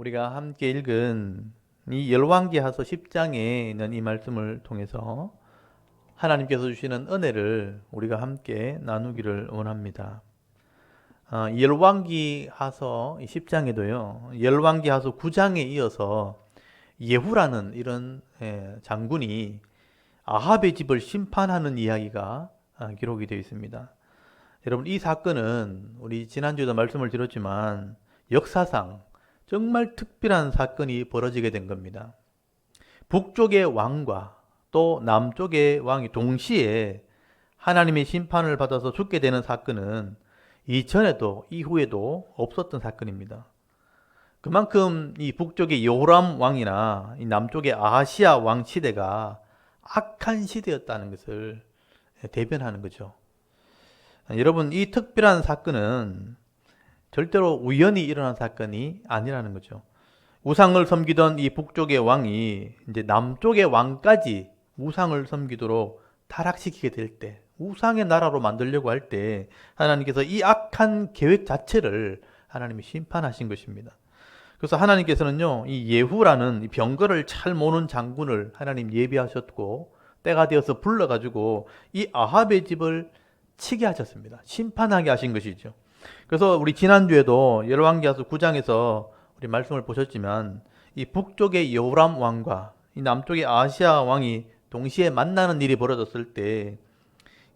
우리가 함께 읽은 이 열왕기하서 10장에 있는 이 말씀을 통해서 하나님께서 주시는 은혜를 우리가 함께 나누기를 원합니다. 열왕기하서 10장에도요, 열왕기하서 9장에 이어서 예후라는 이런 장군이 아합의 집을 심판하는 이야기가 기록이 되어 있습니다. 여러분, 이 사건은 우리 지난주에도 말씀을 드렸지만 역사상 정말 특별한 사건이 벌어지게 된 겁니다. 북쪽의 왕과 또 남쪽의 왕이 동시에 하나님의 심판을 받아서 죽게 되는 사건은 이전에도 이후에도 없었던 사건입니다. 그만큼 이 북쪽의 여호람 왕이나 이 남쪽의 아하시아 왕 시대가 악한 시대였다는 것을 대변하는 거죠. 여러분, 이 특별한 사건은 절대로 우연히 일어난 사건이 아니라는 거죠. 우상을 섬기던 이 북쪽의 왕이 이제 남쪽의 왕까지 우상을 섬기도록 타락시키게 될 때, 우상의 나라로 만들려고 할 때 하나님께서 이 악한 계획 자체를 하나님이 심판하신 것입니다. 그래서 하나님께서는요, 이 예후라는 이 병거를 잘 모는 장군을 하나님 예비하셨고 때가 되어서 불러가지고 이 아합의 집을 치게 하셨습니다. 심판하게 하신 것이죠. 그래서 우리 지난주에도 열왕기하서 9장에서 우리 말씀을 보셨지만 이 북쪽의 여호람 왕과 이 남쪽의 아하시아 왕이 동시에 만나는 일이 벌어졌을 때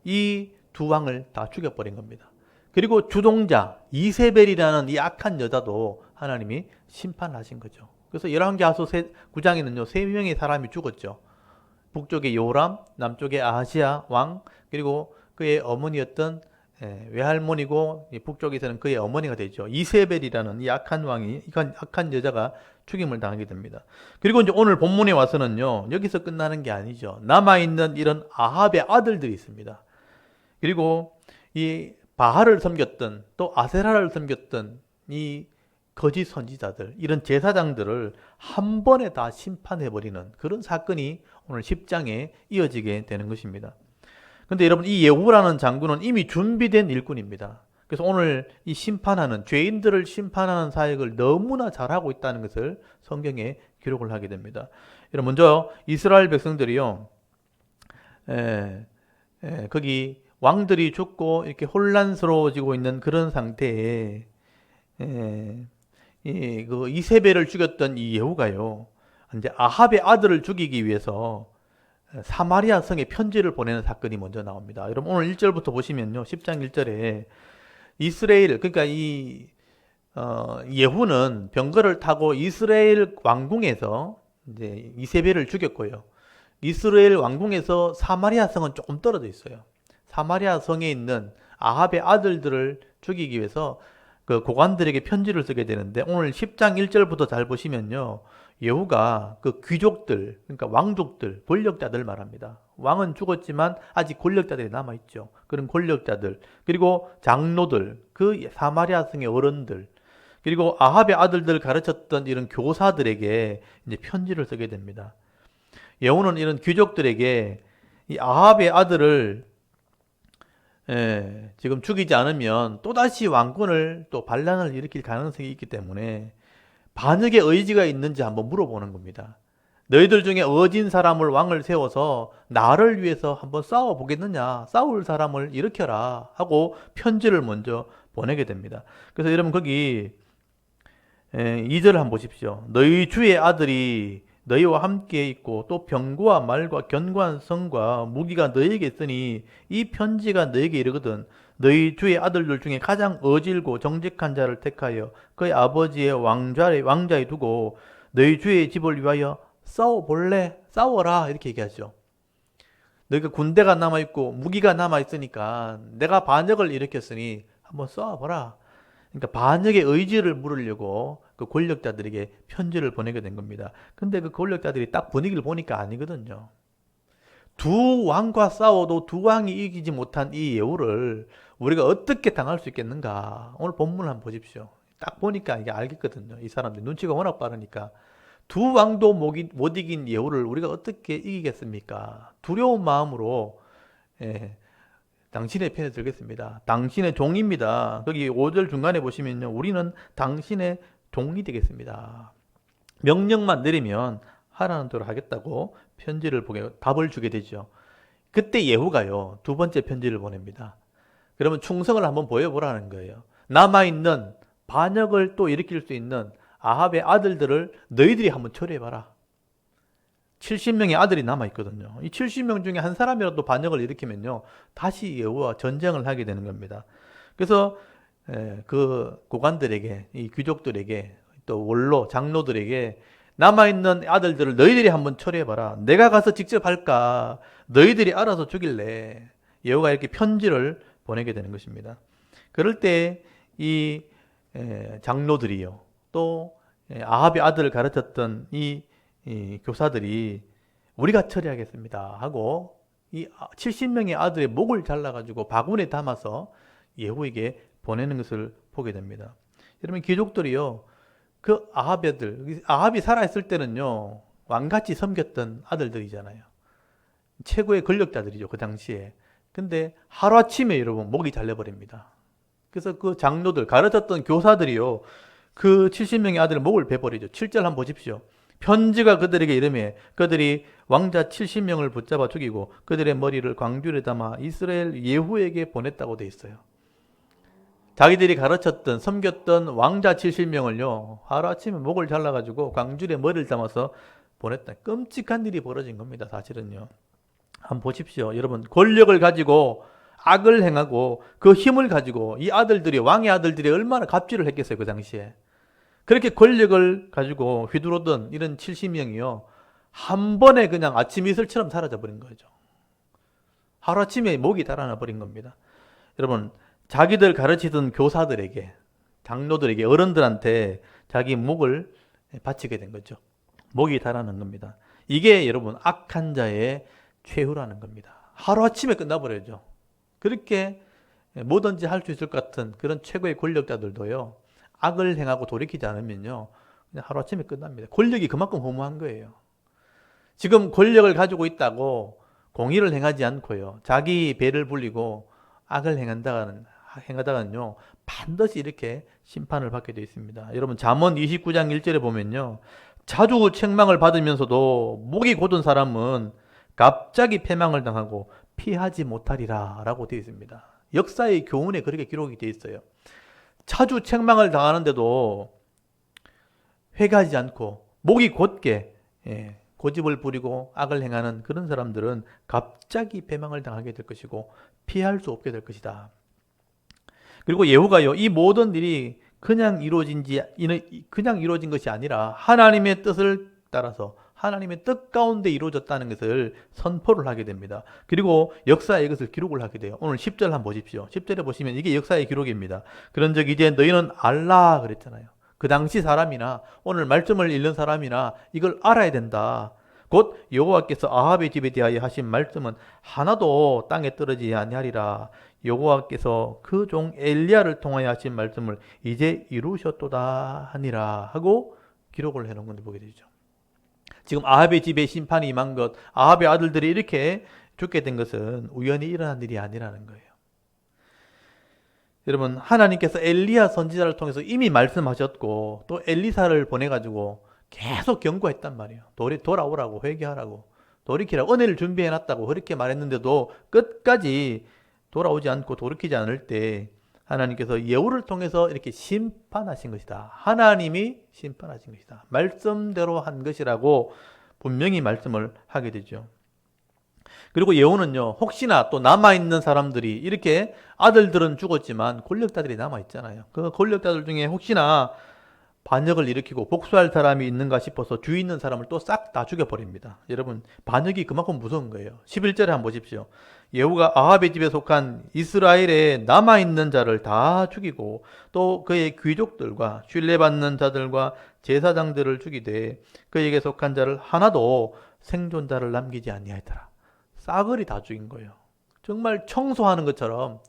이 두 왕을 다 죽여버린 겁니다. 그리고 주동자 이세벨이라는 이 악한 여자도 하나님이 심판하신 거죠. 그래서 열왕기하서 9장에는요 3명의 사람이 죽었죠. 북쪽의 여호람, 남쪽의 아하시아 왕, 그리고 그의 어머니였던 외할머니고 북쪽에서는 그의 어머니가 되죠. 이세벨이라는 이 악한 왕이, 악한 여자가 죽임을 당하게 됩니다. 그리고 이제 오늘 본문에 와서는요, 여기서 끝나는 게 아니죠. 남아있는 이런 아합의 아들들이 있습니다. 그리고 이 바알을 섬겼던 또 아세라를 섬겼던 이 거짓 선지자들, 이런 제사장들을 한 번에 다 심판해버리는 그런 사건이 오늘 10장에 이어지게 되는 것입니다. 근데 여러분, 이 예후라는 장군은 이미 준비된 일꾼입니다. 그래서 오늘 이 심판하는, 죄인들을 심판하는 사역을 너무나 잘하고 있다는 것을 성경에 기록을 하게 됩니다. 여러분, 먼저 이스라엘 백성들이요, 거기 왕들이 죽고 이렇게 혼란스러워지고 있는 그런 상태에 그 이세벨을 죽였던 이 예후가요, 이제 아합의 아들을 죽이기 위해서 사마리아 성에 편지를 보내는 사건이 먼저 나옵니다. 여러분, 오늘 1절부터 보시면요, 10장 1절에 이스라엘, 그러니까 예후는 병거를 타고 이스라엘 왕궁에서 이제 이세벨을 죽였고요. 이스라엘 왕궁에서 사마리아 성은 조금 떨어져 있어요. 사마리아 성에 있는 아합의 아들들을 죽이기 위해서 그 고관들에게 편지를 쓰게 되는데, 오늘 10장 1절부터 잘 보시면요, 예후가 그 귀족들, 그러니까 왕족들, 권력자들 말합니다. 왕은 죽었지만 아직 권력자들이 남아있죠. 그런 권력자들, 그리고 장로들, 그 사마리아 성의 어른들, 그리고 아합의 아들들 가르쳤던 이런 교사들에게 이제 편지를 쓰게 됩니다. 예후는 이런 귀족들에게 이 아합의 아들을 지금 죽이지 않으면 또다시 왕권을 또 반란을 일으킬 가능성이 있기 때문에 반역의 의지가 있는지 한번 물어보는 겁니다. 너희들 중에 어진 사람을 왕을 세워서 나를 위해서 한번 싸워보겠느냐, 싸울 사람을 일으켜라 하고 편지를 먼저 보내게 됩니다. 그래서 여러분, 거기 2절을 한번 보십시오. 너희 주의 아들이 너희와 함께 있고 또 병거와 말과 견고한 성과 무기가 너희에게 있으니 이 편지가 너희에게 이르거든 너희 주의 아들들 중에 가장 어질고 정직한 자를 택하여 그의 아버지의 왕자에 두고 너희 주의 집을 위하여 싸워볼래? 싸워라, 이렇게 얘기하죠. 너희가 군대가 남아있고 무기가 남아있으니까 내가 반역을 일으켰으니 한번 싸워보라. 그러니까 반역의 의지를 물으려고 그 권력자들에게 편지를 보내게 된 겁니다. 근데 그 권력자들이 딱 분위기를 보니까 아니거든요. 두 왕과 싸워도 두 왕이 이기지 못한 이 예후를 우리가 어떻게 당할 수 있겠는가? 오늘 본문을 한번 보십시오. 딱 보니까 이게 알겠거든요. 이 사람들 눈치가 워낙 빠르니까. 두 왕도 못 이긴 예후를 우리가 어떻게 이기겠습니까? 두려운 마음으로 당신의 편에 들겠습니다. 당신의 종입니다. 거기 5절 중간에 보시면요, 우리는 당신의 종이 되겠습니다. 명령만 내리면 하라는 대로 하겠다고 편지를 보게 답을 주게 되죠. 그때 예후가요, 두 번째 편지를 보냅니다. 그러면 충성을 한번 보여보라는 거예요. 남아있는 반역을 또 일으킬 수 있는 아합의 아들들을 너희들이 한번 처리해봐라. 70명의 아들이 남아있거든요. 이 70명 중에 한 사람이라도 반역을 일으키면요, 다시 예후와 전쟁을 하게 되는 겁니다. 그래서 그 고관들에게, 이 귀족들에게, 또 원로, 장로들에게 남아있는 아들들을 너희들이 한번 처리해봐라. 내가 가서 직접 할까? 너희들이 알아서 죽일래. 예후가 이렇게 편지를 보내게 되는 것입니다. 그럴 때 이 장로들이요, 또 아합의 아들을 가르쳤던 이 교사들이 우리가 처리하겠습니다 하고 이 70명의 아들의 목을 잘라가지고 바구니에 담아서 예후에게 보내는 것을 보게 됩니다. 여러분, 귀족들이요, 그 아합이 살아있을 때는요, 왕같이 섬겼던 아들들이잖아요. 최고의 권력자들이죠, 그 당시에. 근데 하루아침에 여러분 목이 잘려버립니다. 그래서 그 장로들, 가르쳤던 교사들이요, 그 70명의 아들의 목을 베버리죠. 7절 한번 보십시오. 편지가 그들에게 이르매 그들이 왕자 70명을 붙잡아 죽이고 그들의 머리를 광주리에 담아 이스라엘 예후에게 보냈다고 돼 있어요. 자기들이 가르쳤던, 섬겼던 왕자 70명을요, 하루아침에 목을 잘라가지고 광주리에 머리를 담아서 보냈다. 끔찍한 일이 벌어진 겁니다, 사실은요. 한번 보십시오. 여러분, 권력을 가지고 악을 행하고 그 힘을 가지고 이 아들들이, 왕의 아들들이 얼마나 갑질을 했겠어요, 그 당시에. 그렇게 권력을 가지고 휘두르던 이런 70명이요, 한 번에 그냥 아침 이슬처럼 사라져 버린 거죠. 하루아침에 목이 달아나 버린 겁니다. 여러분, 자기들 가르치던 교사들에게, 장로들에게, 어른들한테 자기 목을 바치게 된 거죠. 목이 달아난 겁니다. 이게 여러분 악한 자의 최후라는 겁니다. 하루아침에 끝나버려죠. 그렇게 뭐든지 할 수 있을 것 같은 그런 최고의 권력자들도요, 악을 행하고 돌이키지 않으면요, 그냥 하루아침에 끝납니다. 권력이 그만큼 허무한 거예요. 지금 권력을 가지고 있다고 공의를 행하지 않고요, 자기 배를 불리고 악을 행하다가는요, 반드시 이렇게 심판을 받게 되어 있습니다. 여러분, 잠언 29장 1절에 보면요, 자주 책망을 받으면서도 목이 곧은 사람은 갑자기 패망을 당하고 피하지 못하리라 라고 되어 있습니다. 역사의 교훈에 그렇게 기록이 되어 있어요. 자주 책망을 당하는데도 회개하지 않고 목이 곧게 고집을 부리고 악을 행하는 그런 사람들은 갑자기 패망을 당하게 될 것이고 피할 수 없게 될 것이다. 그리고 예후가요, 이 모든 일이 그냥 이루어진 것이 아니라 하나님의 뜻을 따라서 하나님의 뜻 가운데 이루어졌다는 것을 선포를 하게 됩니다. 그리고 역사에 이것을 기록을 하게 돼요. 오늘 10절 한번 보십시오. 10절에 보시면 이게 역사의 기록입니다. 그런즉 이제 너희는 알라 그랬잖아요. 그 당시 사람이나 오늘 말씀을 읽는 사람이나 이걸 알아야 된다. 곧 여호와께서 아합의 집에 대하여 하신 말씀은 하나도 땅에 떨어지지 아니하리라. 여호와께서 그 종 엘리야를 통하여 하신 말씀을 이제 이루셨도다 하니라 하고 기록을 해놓은 건데 보게 되죠. 지금 아합의 집에 심판이 임한 것, 아합의 아들들이 이렇게 죽게 된 것은 우연히 일어난 일이 아니라는 거예요. 여러분, 하나님께서 엘리야 선지자를 통해서 이미 말씀하셨고 또 엘리사를 보내가지고 계속 경고했단 말이에요. 돌아오라고, 회개하라고, 돌이키라고, 은혜를 준비해놨다고 그렇게 말했는데도 끝까지 돌아오지 않고 돌이키지 않을 때 하나님께서 예후를 통해서 이렇게 심판하신 것이다. 하나님이 심판하신 것이다. 말씀대로 한 것이라고 분명히 말씀을 하게 되죠. 그리고 예후는요, 혹시나 또 남아있는 사람들이, 이렇게 아들들은 죽었지만 권력자들이 남아있잖아요. 그 권력자들 중에 혹시나 반역을 일으키고 복수할 사람이 있는가 싶어서 주위 있는 사람을 또 싹 다 죽여버립니다. 여러분, 반역이 그만큼 무서운 거예요. 11절에 한번 보십시오. 예후가 아합의 집에 속한 이스라엘에 남아있는 자를 다 죽이고 또 그의 귀족들과 신뢰받는 자들과 제사장들을 죽이되 그에게 속한 자를 하나도 생존자를 남기지 아니하였더라. 싸그리 다 죽인 거예요. 정말 청소하는 것처럼,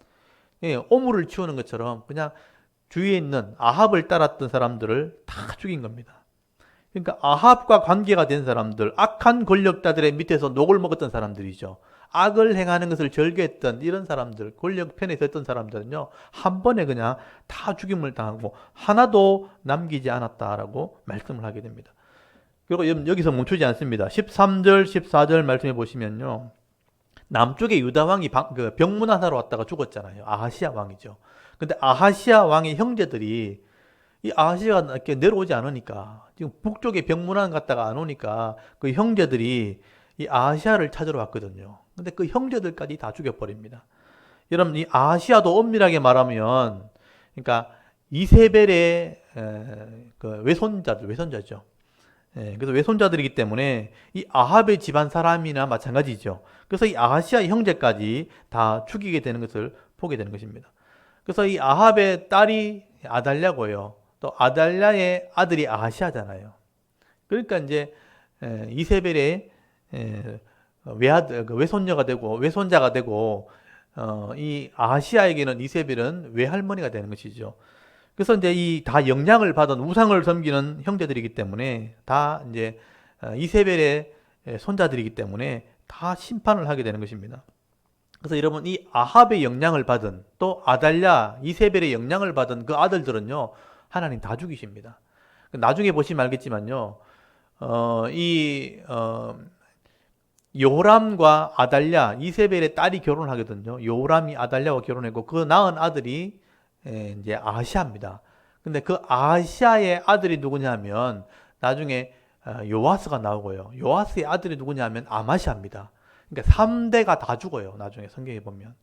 오물을 치우는 것처럼 그냥 주위에 있는 아합을 따랐던 사람들을 다 죽인 겁니다. 그러니까 아합과 관계가 된 사람들, 악한 권력자들의 밑에서 녹을 먹었던 사람들이죠. 악을 행하는 것을 절개했던 이런 사람들, 권력 편에 있었던 사람들은요, 한 번에 그냥 다 죽임을 당하고 하나도 남기지 않았다라고 말씀을 하게 됩니다. 그리고 여기서 멈추지 않습니다. 13절, 14절 말씀해 보시면요. 남쪽에 유다 왕이 병문안하러 왔다가 죽었잖아요. 아하시아 왕이죠. 근데 아하시아 왕의 형제들이 이 아하시아가 이렇게 내려오지 않으니까 지금 북쪽에 병문안 갔다가 안 오니까 그 형제들이 이 아하시아를 찾으러 왔거든요. 근데 그 형제들까지 다 죽여버립니다. 여러분 이 아하시아도 엄밀하게 말하면 그러니까 이세벨의 그 외손자죠. 그래서 외손자들이기 때문에 이 아합의 집안 사람이나 마찬가지죠. 그래서 이 아하시아의 형제까지 다 죽이게 되는 것을 보게 되는 것입니다. 그래서 이 아합의 딸이 아달랴고요. 또 아달랴의 아들이 아하시아잖아요. 그러니까 이제 이세벨의 외아들, 외손녀가 되고 외손자가 되고 이 아하시아에게는 이세벨은 외할머니가 되는 것이죠. 그래서 이제 이 다 영향을 받은 우상을 섬기는 형제들이기 때문에 다 이제 이세벨의 손자들이기 때문에 다 심판을 하게 되는 것입니다. 그래서 여러분 이 아합의 영향을 받은 또 아달랴, 이세벨의 영향을 받은 그 아들들은요 하나님 다 죽이십니다. 나중에 보시면 알겠지만요, 요람과 아달랴, 이세벨의 딸이 결혼하거든요. 요람이 아달랴와 결혼했고 그 낳은 아들이 이제 아하시아입니다. 근데 그 아하시아의 아들이 누구냐면 나중에 요아스가 나오고요. 요아스의 아들이 누구냐면 아마시아입니다. 그러니까 3대가 다 죽어요. 나중에 성경에 보면.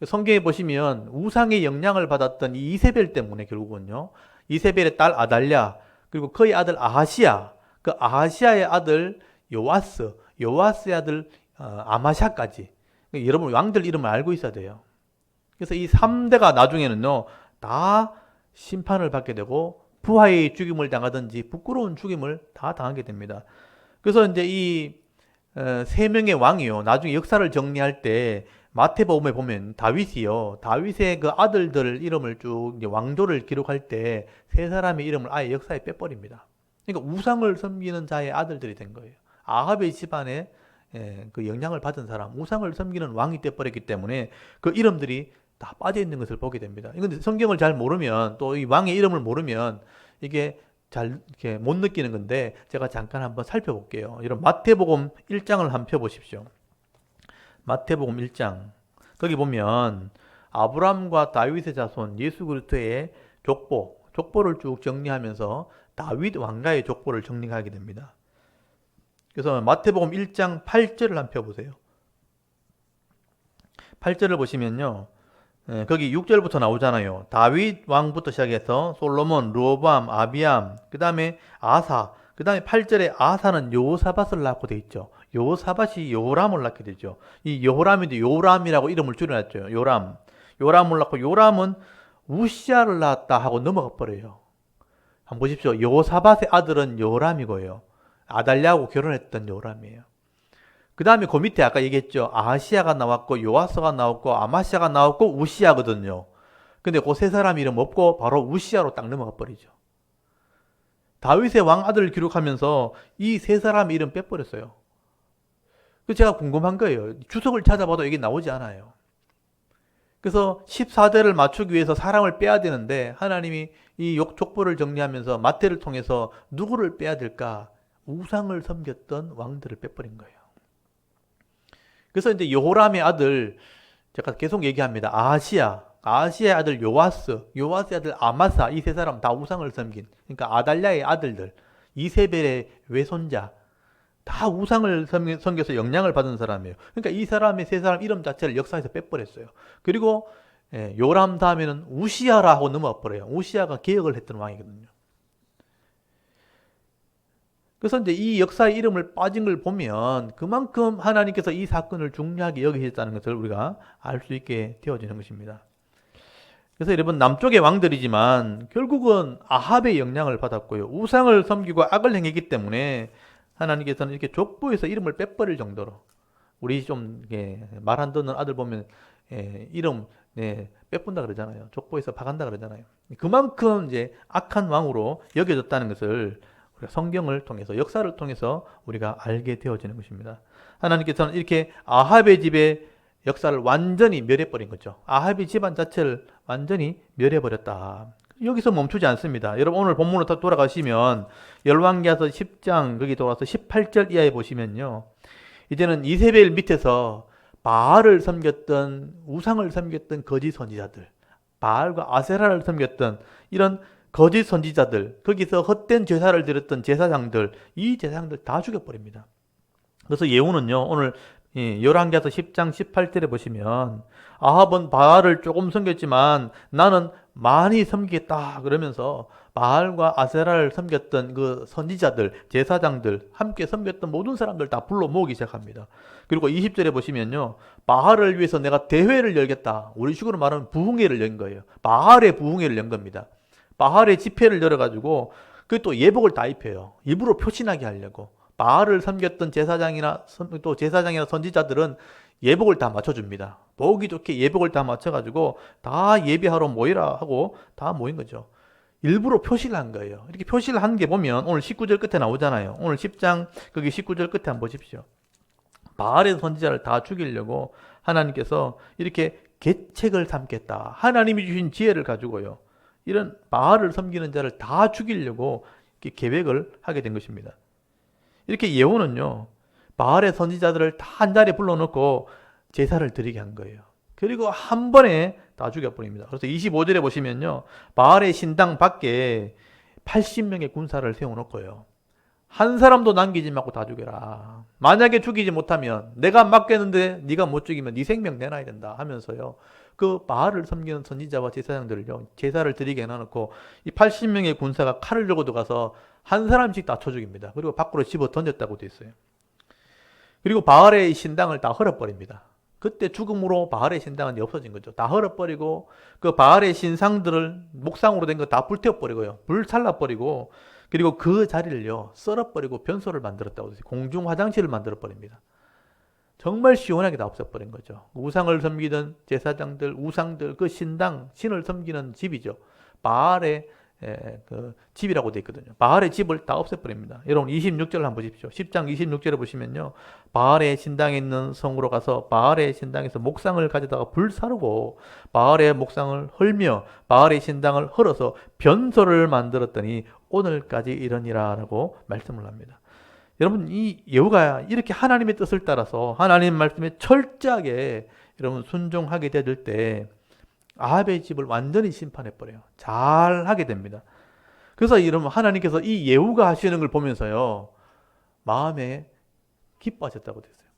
성경에 보시면 우상의 영향을 받았던 이 이세벨 때문에 결국은요. 이세벨의 딸 아달랴 그리고 그의 아들 아하시아 그 아하시아의 아들 요아스 요아스의 아들 아마샤까지 그러니까 여러분 왕들 이름을 알고 있어야 돼요. 그래서 이 3대가 나중에는요 다 심판을 받게 되고 부하의 죽임을 당하든지 부끄러운 죽임을 다 당하게 됩니다. 그래서 이제 이 세 명의 왕이요 나중에 역사를 정리할 때 마태복음에 보면 다윗의 그 아들들 이름을 쭉 이제 왕조를 기록할 때 세 사람의 이름을 아예 역사에 빼버립니다. 그러니까 우상을 섬기는 자의 아들들이 된 거예요. 아합의 집안에 그 영향을 받은 사람, 우상을 섬기는 왕이 돼버렸기 때문에 그 이름들이 다 빠져 있는 것을 보게 됩니다. 근데 성경을 잘 모르면 또 이 왕의 이름을 모르면 이게 잘 이렇게 못 느끼는 건데 제가 잠깐 한번 살펴볼게요. 여러분 마태복음 1장을 한번 펴보십시오. 마태복음 1장 거기 보면 아브람과 다윗의 자손 예수 그리스도의 족보를 쭉 정리하면서 다윗 왕가의 족보를 정리하게 됩니다. 그래서 마태복음 1장 8절을 한번 펴보세요. 8절을 보시면요. 거기 6절부터 나오잖아요. 다윗 왕부터 시작해서 솔로몬, 르호보암, 아비암, 그 다음에 아사, 그 다음에 8절에 아사는 여호사밧을 낳고 돼 있죠. 여호사밧이 요람을 낳게 되죠. 이 여호람인데 요람이라고 이름을 줄여놨죠. 요람을 낳고 요람은 우시아를 낳았다 하고 넘어가 버려요. 한번 보십시오. 여호사밧의 아들은 요람이고요. 아달랴하고 결혼했던 요람이에요. 그 다음에 그 밑에 아까 얘기했죠. 아하시아가 나왔고 요아스가 나왔고 아마시아가 나왔고 우시아거든요. 근데 그 세 사람 이름 없고 바로 우시아로 딱 넘어가 버리죠. 다윗의 왕 아들을 기록하면서 이 세 사람 이름 빼버렸어요. 그래서 제가 궁금한 거예요. 주석을 찾아봐도 이게 나오지 않아요. 그래서 14대를 맞추기 위해서 사람을 빼야 되는데 하나님이 이 족보를 정리하면서 마태를 통해서 누구를 빼야 될까? 우상을 섬겼던 왕들을 빼버린 거예요. 그래서 이제 여호람의 아들 제가 계속 얘기합니다. 아하시아의 아들 요아스의 아들 아마사 이 세 사람 다 우상을 섬긴 그러니까 아달랴의 아들들 이세벨의 외손자 다 우상을 섬겨서 영향을 받은 사람이에요. 그러니까 이 사람의 세 사람 이름 자체를 역사에서 빼버렸어요. 그리고 요람 다음에는 우시아라 하고 넘어가 버려요. 우시아가 개혁을 했던 왕이거든요. 그래서 이제 이 역사의 이름을 빠진 걸 보면 그만큼 하나님께서 이 사건을 중요하게 여기셨다는 것을 우리가 알 수 있게 되어지는 것입니다. 그래서 여러분 남쪽의 왕들이지만 결국은 아합의 영향을 받았고요. 우상을 섬기고 악을 행했기 때문에 하나님께서는 이렇게 족보에서 이름을 빼버릴 정도로 우리 좀 말 안 듣는 아들 보면 이름 빼뿐다 그러잖아요. 족보에서 파간다 그러잖아요. 그만큼 이제 악한 왕으로 여겨졌다는 것을 우리가 성경을 통해서 역사를 통해서 우리가 알게 되어지는 것입니다. 하나님께서는 이렇게 아합의 집의 역사를 완전히 멸해버린 거죠. 아합의 집안 자체를 완전히 멸해버렸다. 여기서 멈추지 않습니다. 여러분 오늘 본문으로 다 돌아가시면 열왕기하서 10장 거기 돌아와서 18절 이하에 보시면요. 이제는 이세벨 밑에서 바알을 섬겼던 우상을 섬겼던 거짓 선지자들, 바알과 아세라를 섬겼던 이런 거짓 선지자들, 거기서 헛된 제사를 드렸던 제사장들, 이 제사장들 다 죽여버립니다. 그래서 예후는요, 오늘 열왕기하서 10장 18절에 보시면 아합은 바알을 조금 섬겼지만 나는 많이 섬기겠다 그러면서 바알과 아세라를 섬겼던 그 선지자들, 제사장들, 함께 섬겼던 모든 사람들 다 불러 모으기 시작합니다. 그리고 20절에 보시면요, 바알을 위해서 내가 대회를 열겠다. 우리 식으로 말하면 부흥회를 연 거예요. 바알의 부흥회를 연 겁니다. 바알의 집회를 열어가지고 그 또 예복을 다 입혀요. 일부러 표신하게 하려고. 바알을 섬겼던 제사장이나 선지자들은 예복을 다 맞춰줍니다. 보기 좋게 예복을 다 맞춰가지고 다 예배하러 모이라 하고 다 모인 거죠. 일부러 표시를 한 거예요. 이렇게 표시를 한 게 보면 오늘 19절 끝에 나오잖아요. 오늘 10장 거기 19절 끝에 한번 보십시오. 바알의 선지자를 다 죽이려고 하나님께서 이렇게 계책을 삼겠다. 하나님이 주신 지혜를 가지고요. 이런 바알을 섬기는 자를 다 죽이려고 이렇게 계획을 하게 된 것입니다. 이렇게 예후는요, 바알의 선지자들을 다 한자리에 불러놓고 제사를 드리게 한 거예요. 그리고 한 번에 다 죽여버립니다. 그래서 25절에 보시면요, 바알의 신당 밖에 80명의 군사를 세워놓고요, 한 사람도 남기지 말고 다 죽여라. 만약에 죽이지 못하면 내가 맡겼는데 네가 못 죽이면 네 생명 내놔야 된다 하면서요, 그 바알을 섬기는 선지자와 제사장들을요, 제사를 드리게 해놓고 이 80명의 군사가 칼을 들고 들어가서 한 사람씩 다 쳐 죽입니다. 그리고 밖으로 집어 던졌다고 되어 있어요. 그리고 바알의 신당을 다 헐어버립니다. 그때 죽음으로 바알의 신당은 없어진 거죠. 다 헐어버리고 그 바알의 신상들을 목상으로 된 거 다 불태워버리고요. 불살라버리고 그리고 그 자리를요, 썰어버리고 변소를 만들었다고 해서 공중 화장실을 만들어버립니다. 정말 시원하게 다 없애버린 거죠. 우상을 섬기던 제사장들, 우상들, 그 신당, 신을 섬기는 집이죠. 바알의 그 집이라고 되어 있거든요. 바알의 집을 다 없애버립니다. 여러분 26절 한번 보십시오. 10장 26절에 보시면요, 바알의 신당에 있는 성으로 가서 바알의 신당에서 목상을 가져다가 불사르고 바알의 목상을 헐며 바알의 신당을 헐어서 변소를 만들었더니 오늘까지 이러니라 라고 말씀을 합니다. 여러분 이 예후가 이렇게 하나님의 뜻을 따라서 하나님 말씀에 철저하게 여러분 순종하게 될 때 아합의 집을 완전히 심판해버려요. 잘 하게 됩니다. 그래서 여러분 하나님께서 이 예후가 하시는 걸 보면서요, 마음에 기뻐하셨다고 됐어요.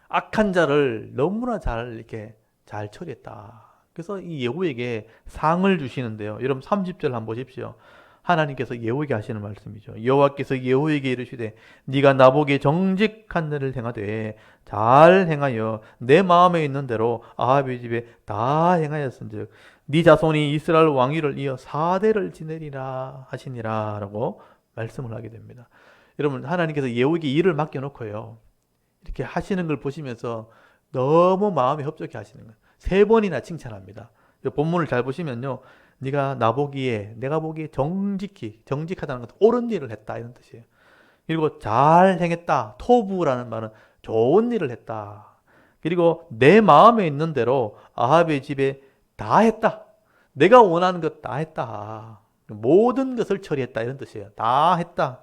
악한 자를 너무나 이렇게 잘 처리했다. 그래서 이 예후에게 상을 주시는데요. 여러분 30절 한번 보십시오. 하나님께서 예후에게 하시는 말씀이죠. 여호와께서 예후에게 이르시되 네가 나보기에 정직한 일을 행하되 잘 행하여 내 마음에 있는 대로 아합의 집에 다 행하였은즉 네 자손이 이스라엘 왕위를 이어 4대를 지내리라 하시니라 라고 말씀을 하게 됩니다. 여러분 하나님께서 예후에게 일을 맡겨놓고요, 이렇게 하시는 걸 보시면서 너무 마음이 흡족해 하시는 거예요. 3번이나 칭찬합니다. 본문을 잘 보시면요, 네가 내가 보기에 정직하다는 것은 옳은 일을 했다 이런 뜻이에요. 그리고 잘 행했다. 토부라는 말은 좋은 일을 했다. 그리고 내 마음에 있는 대로 아합의 집에 다 했다. 내가 원하는 것 다 했다. 모든 것을 처리했다 이런 뜻이에요. 다 했다.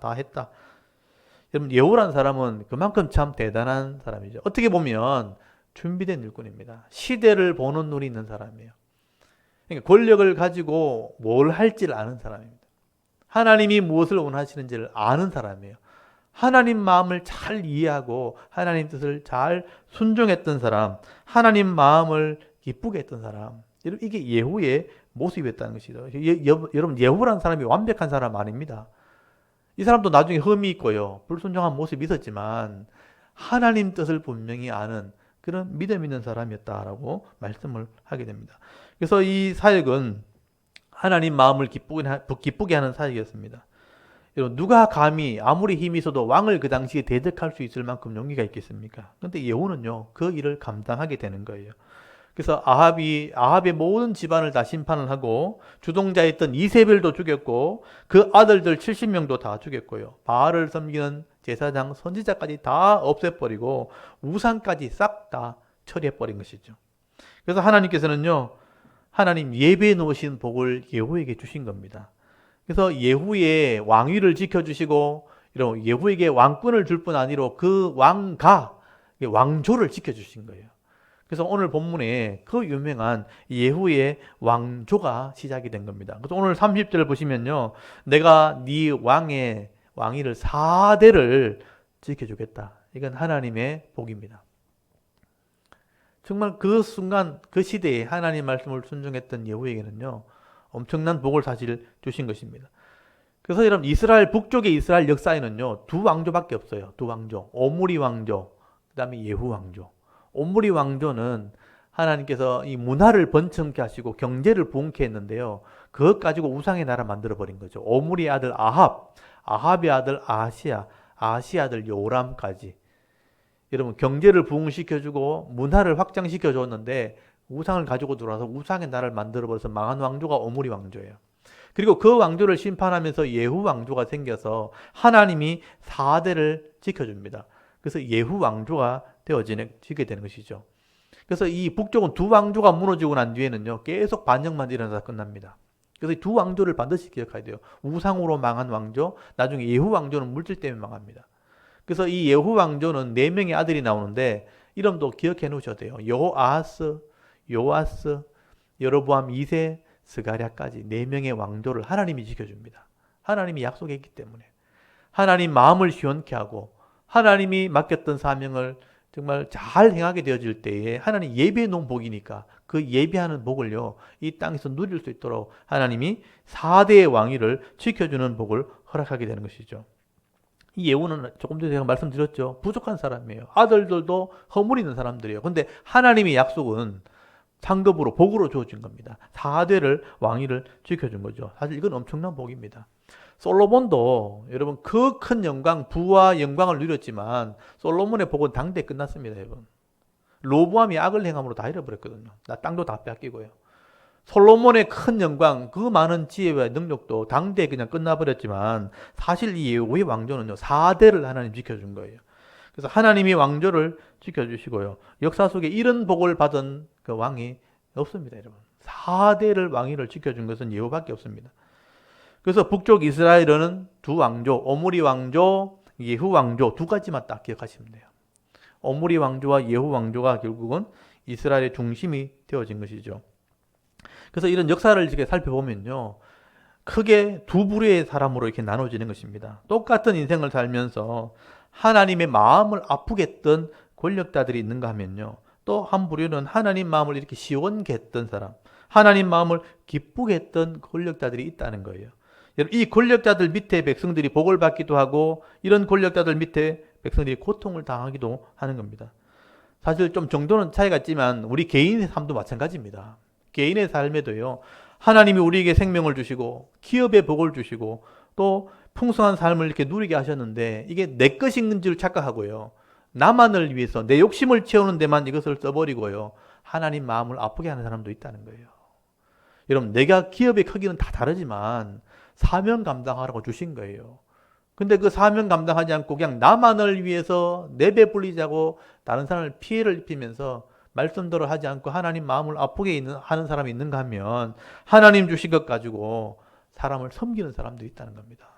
여러분 예후라는 사람은 그만큼 참 대단한 사람이죠. 어떻게 보면 준비된 일꾼입니다. 시대를 보는 눈이 있는 사람이에요. 그러니까 권력을 가지고 뭘 할지를 아는 사람입니다. 하나님이 무엇을 원하시는지를 아는 사람이에요. 하나님 마음을 잘 이해하고 하나님 뜻을 잘 순종했던 사람, 하나님 마음을 기쁘게 했던 사람, 이게 예후의 모습이었다는 것이죠. 여러분 예후라는 사람이 완벽한 사람 아닙니다. 이 사람도 나중에 흠이 있고요, 불순종한 모습이 있었지만 하나님 뜻을 분명히 아는 그런 믿음 있는 사람이었다라고 말씀을 하게 됩니다. 그래서 이 사역은 하나님 마음을 기쁘게 하는 사역이었습니다. 여러분 누가 감히 아무리 힘이 있어도 왕을 그 당시에 대적할 수 있을 만큼 용기가 있겠습니까? 그런데 예후는요, 그 일을 감당하게 되는 거예요. 그래서 아합의 모든 집안을 다 심판을 하고 주동자였던 이세벨도 죽였고 그 아들들 70명도 다 죽였고요. 바알을 섬기는 제사장, 선지자까지 다 없애버리고 우상까지 싹 다 처리해버린 것이죠. 그래서 하나님께서는요, 하나님 예배에 놓으신 복을 예후에게 주신 겁니다. 그래서 예후의 왕위를 지켜주시고 이런 예후에게 왕권을 줄 뿐 아니라 그 왕가 왕조를 지켜주신 거예요. 그래서 오늘 본문에 그 유명한 예후의 왕조가 시작이 된 겁니다. 그래서 오늘 30절을 보시면요, 내가 네 왕의 왕위를 4대를 지켜주겠다. 이건 하나님의 복입니다. 정말 그 순간 그 시대에 하나님 말씀을 순종했던 예후에게는요, 엄청난 복을 사실 주신 것입니다. 그래서 여러분, 이스라엘 북쪽의 이스라엘 역사에는요, 두 왕조밖에 없어요. 두 왕조. 오므리 왕조, 그 다음에 예후 왕조. 오므리 왕조는 하나님께서 이 문화를 번창케 하시고 경제를 부흥케 했는데요, 그것 가지고 우상의 나라 만들어 버린 거죠. 오므리의 아들 아합, 아합의 아들 아시아, 아시아 아들 요람까지. 여러분, 경제를 부흥시켜주고 문화를 확장시켜줬는데 우상을 가지고 들어와서 우상의 나라를 만들어버려서 망한 왕조가 오므리 왕조예요. 그리고 그 왕조를 심판하면서 예후 왕조가 생겨서 하나님이 4대를 지켜줍니다. 그래서 예후 왕조가 되어지게 되는 것이죠. 그래서 이 북쪽은 두 왕조가 무너지고 난 뒤에는요, 계속 반역만 일어나서 끝납니다. 그래서 두 왕조를 반드시 기억해야 돼요. 우상으로 망한 왕조, 나중에 예후 왕조는 물질 때문에 망합니다. 그래서 이 예후 왕조는 4명의 아들이 나오는데 이름도 기억해 놓으셔야 돼요. 여호아하스, 요아스, 여로보암 2세, 스가랴까지 4명의 왕조를 하나님이 지켜줍니다. 하나님이 약속했기 때문에. 하나님 마음을 시원케 하고 하나님이 맡겼던 사명을 정말 잘 행하게 되어질 때에 하나님 예배해 놓은 복이니까 그 예배하는 복을요, 이 땅에서 누릴 수 있도록 하나님이 4대의 왕위를 지켜주는 복을 허락하게 되는 것이죠. 이 예후는 조금 전에 제가 말씀드렸죠. 부족한 사람이에요. 아들들도 허물있는 사람들이에요. 근데 하나님의 약속은 상급으로 복으로 주어진 겁니다. 4대를 왕위를 지켜준 거죠. 사실 이건 엄청난 복입니다. 솔로몬도 여러분 그 큰 영광, 부와 영광을 누렸지만 솔로몬의 복은 당대에 끝났습니다. 여러분, 로보암이 악을 행함으로 다 잃어버렸거든요. 땅도 다 뺏기고요. 솔로몬의 큰 영광, 그 많은 지혜와 능력도 당대에 그냥 끝나버렸지만 사실 이 예후의 왕조는요, 4대를 하나님 지켜준 거예요. 그래서 하나님이 왕조를 지켜주시고요, 역사 속에 이런 복을 받은 그 왕이 없습니다. 여러분, 4대를 왕위를 지켜준 것은 예후밖에 없습니다. 그래서 북쪽 이스라엘은 두 왕조, 오므리 왕조, 예후 왕조 두 가지만 딱 기억하시면 돼요. 오므리 왕조와 예후 왕조가 결국은 이스라엘의 중심이 되어진 것이죠. 그래서 이런 역사를 이렇게 살펴보면요, 크게 두 부류의 사람으로 이렇게 나눠지는 것입니다. 똑같은 인생을 살면서 하나님의 마음을 아프게 했던 권력자들이 있는가 하면요, 또 한 부류는 하나님 마음을 이렇게 시원케 했던 사람, 하나님 마음을 기쁘게 했던 권력자들이 있다는 거예요. 이 권력자들 밑에 백성들이 복을 받기도 하고 이런 권력자들 밑에 백성들이 고통을 당하기도 하는 겁니다. 사실 좀 정도는 차이가 있지만 우리 개인의 삶도 마찬가지입니다. 개인의 삶에도요, 하나님이 우리에게 생명을 주시고 기업에 복을 주시고 또 풍성한 삶을 이렇게 누리게 하셨는데 이게 내 것인 줄 착각하고요, 나만을 위해서 내 욕심을 채우는 데만 이것을 써버리고요, 하나님 마음을 아프게 하는 사람도 있다는 거예요. 여러분, 내가 기업의 크기는 다 다르지만 사명 감당하라고 주신 거예요. 근데 그 사명 감당하지 않고 그냥 나만을 위해서 내 배 불리자고 다른 사람을 피해를 입히면서 말씀대로 하지 않고 하나님 마음을 아프게 하는 사람이 있는가 하면 하나님 주신 것 가지고 사람을 섬기는 사람도 있다는 겁니다.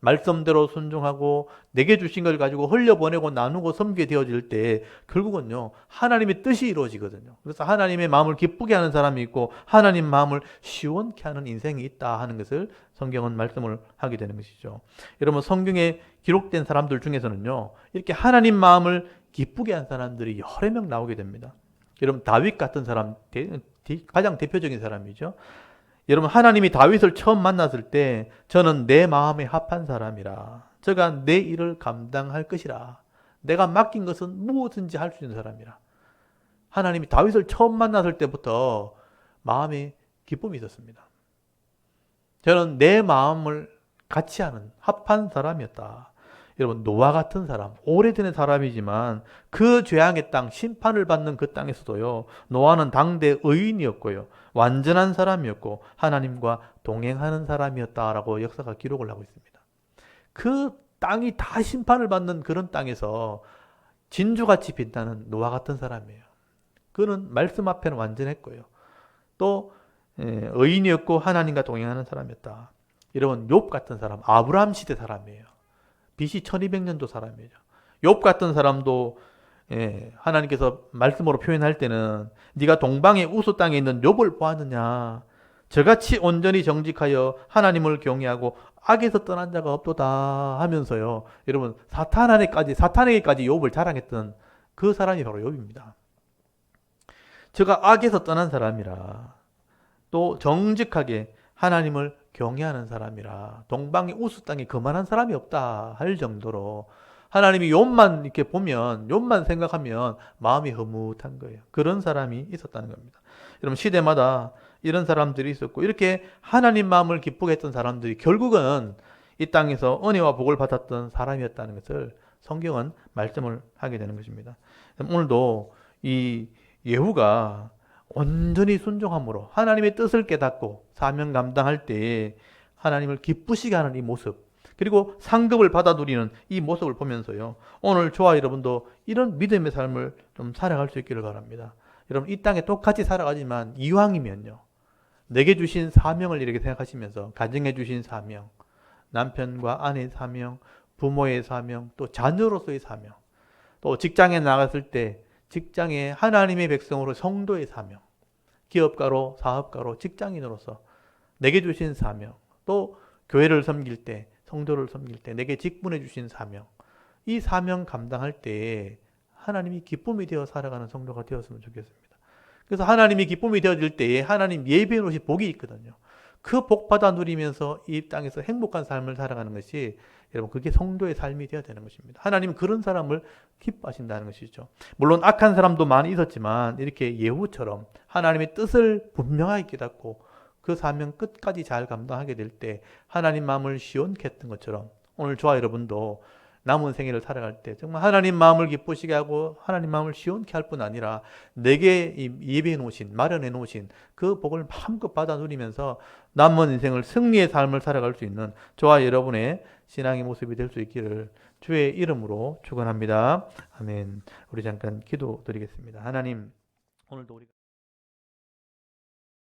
말씀대로 순종하고 내게 주신 걸 가지고 흘려보내고 나누고 섬기게 되어질 때 결국은요, 하나님의 뜻이 이루어지거든요. 그래서 하나님의 마음을 기쁘게 하는 사람이 있고 하나님 마음을 시원케 하는 인생이 있다 하는 것을 성경은 말씀을 하게 되는 것이죠. 여러분, 성경에 기록된 사람들 중에서는요, 이렇게 하나님 마음을 기쁘게 한 사람들이 여러 명 나오게 됩니다. 여러분, 다윗 같은 사람, 가장 대표적인 사람이죠. 여러분, 하나님이 다윗을 처음 만났을 때 저는 내 마음에 합한 사람이라, 저가 내 일을 감당할 것이라, 내가 맡긴 것은 무엇든지 할 수 있는 사람이라. 하나님이 다윗을 처음 만났을 때부터 마음에 기쁨이 있었습니다. 저는 내 마음을 같이 하는 합한 사람이었다. 여러분, 노아 같은 사람, 오래된 사람이지만 그 죄악의 땅, 심판을 받는 그 땅에서도요, 노아는 당대 의인이었고요, 완전한 사람이었고 하나님과 동행하는 사람이었다라고 역사가 기록을 하고 있습니다. 그 땅이 다 심판을 받는 그런 땅에서 진주같이 빛나는 노아 같은 사람이에요. 그는 말씀 앞에는 완전했고요, 또 의인이었고 하나님과 동행하는 사람이었다. 여러분 욥 같은 사람, 아브라함 시대 사람이에요. BC 1200년도 사람이에요. 욥 같은 사람도 하나님께서 말씀으로 표현할 때는 네가 동방의 우수 땅에 있는 욥을 보았느냐, 저같이 온전히 정직하여 하나님을 경외하고 악에서 떠난 자가 없도다 하면서요. 여러분 사탄에게까지 욥을 자랑했던 그 사람이 바로 욥입니다. 저가 악에서 떠난 사람이라, 또 정직하게 하나님을 경외하는 사람이라, 동방의 우수 땅에 그만한 사람이 없다 할 정도로 하나님이 욥만 이렇게 보면, 욥만 생각하면 마음이 흐뭇한 거예요. 그런 사람이 있었다는 겁니다. 여러분 시대마다 이런 사람들이 있었고, 이렇게 하나님 마음을 기쁘게 했던 사람들이 결국은 이 땅에서 은혜와 복을 받았던 사람이었다는 것을 성경은 말씀을 하게 되는 것입니다. 오늘도 이 예후가 온전히 순종함으로 하나님의 뜻을 깨닫고 사명 감당할 때에 하나님을 기쁘시게 하는 이 모습, 그리고 상급을 받아 누리는 이 모습을 보면서요, 오늘 저와 여러분도 이런 믿음의 삶을 좀 살아갈 수 있기를 바랍니다. 여러분 이 땅에 똑같이 살아가지만 이왕이면요, 내게 주신 사명을 이렇게 생각하시면서 가정해 주신 사명, 남편과 아내의 사명, 부모의 사명, 또 자녀로서의 사명, 또 직장에 나갔을 때 직장에 하나님의 백성으로 성도의 사명, 기업가로 사업가로 직장인으로서 내게 주신 사명, 또 교회를 섬길 때, 성도를 섬길 때 내게 직분해 주신 사명, 이 사명 감당할 때에 하나님이 기쁨이 되어 살아가는 성도가 되었으면 좋겠습니다. 그래서 하나님이 기쁨이 되어질 때에 하나님 예비해 놓으신 복이 있거든요. 그 복 받아 누리면서 이 땅에서 행복한 삶을 살아가는 것이, 여러분 그게 성도의 삶이 되어야 되는 것입니다. 하나님은 그런 사람을 기뻐하신다는 것이죠. 물론 악한 사람도 많이 있었지만 이렇게 예후처럼 하나님의 뜻을 분명하게 깨닫고 그 사명 끝까지 잘 감당하게 될 때 하나님 마음을 시원케 했던 것처럼, 오늘 저와 여러분도 남은 생애를 살아갈 때 정말 하나님 마음을 기쁘시게 하고 하나님 마음을 시원케 할 뿐 아니라 내게 예비해 놓으신, 마련해 놓으신 그 복을 마음껏 받아 누리면서 남은 인생을 승리의 삶을 살아갈 수 있는 저와 여러분의 신앙의 모습이 될 수 있기를 주의 이름으로 축원합니다. 아멘. 우리 잠깐 기도드리겠습니다. 하나님, 오늘도 우리